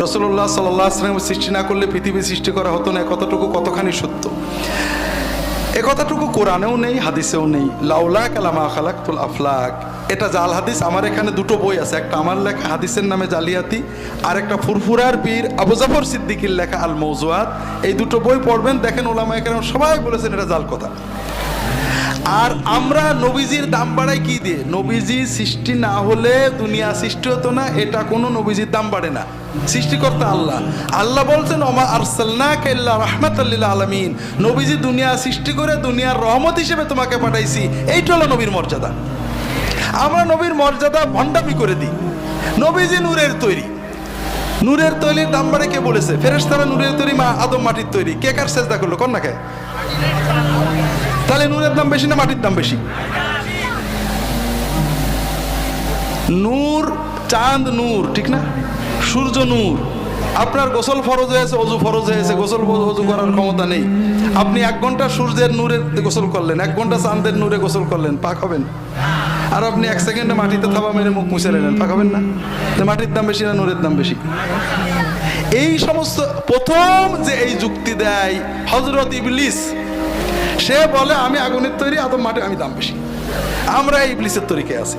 রাসূলুল্লাহ সাল্লাল্লাহু আলাইহি ওয়াসাল্লাম সৃষ্টি না করলে পৃথিবী সৃষ্টি করা হতো না, কতটুকু কতখানি সত্য। এ কথাটুকু কোরআনেও নেই, হাদিসেও নেই। লাউলা কালামা খালাকতুল আফলাক, এটা জাল হাদিস। আমার এখানে দুটো বই আছে, একটা আমার লেখা হাদিসের নামে জালিয়াতি, আর একটা ফুরফুরার পীর আবু জাফর সিদ্দিকীর লেখা আল মওজুআত। এই দুটো বই পড়বেন, দেখেন ওলামায়ে কেরাম সবাই বলেছেন এটা জাল কথা। আর আমরা নবীজির দাম বাড়াই কি দিয়ে? নবীজি সৃষ্টি না হলে দুনিয়া সৃষ্টি হতো না, এটা কোনো নবীজির দাম বাড়ে না। সৃষ্টিকর্তা আল্লাহ। আল্লাহ বলছেন ওমা আরসালনাকা ইল্লা রাহমাতাল লিল আলামিন, নবীজি দুনিয়া সৃষ্টি করে দুনিয়ার রহমত হিসেবে তোমাকে পাঠাইছি। এইটা হলো নবীর মর্যাদা। আমরা নবীর মর্যাদা ভণ্ডামি করে দিই। নবীজি নূরের তৈরি, নূরের তৈরির দাম বাড়ে কে বলেছে? ফেরেশতারা নূরের তৈরি, আদম মাটির তৈরি। কে কার সেজদা করলো? কোন না কে? তাহলে নূরের দাম বেশি না মাটির দাম বেশি? নূর, চাঁদ নূর, ঠিক না? সূর্য নূর। আপনার গোসল ফরজ হয়েছে, অজু ফরজ হয়েছে, গোসল অজু করার ক্ষমতা নেই। আপনি 1 ঘন্টা সূর্যের নূরে গোসল করলেন, 1 ঘন্টা চাঁদের নূরে গোসল করলেন, পাক হবেন? আর আপনি 1 সেকেন্ডে মাটিতে থাবা মেরে মুখ মুছে নিলেন, পাক হবেন না? মাটির দাম বেশি না নূরের দাম বেশি? এই সমস্ত প্রথম যে এই যুক্তি দেয় হযরত ইবলিস, সে বলে আমি আগুনের তৈরি, আদম মাটি, আমি দাম বেশি। আমরা ইবলিসের তরিকায় আছি।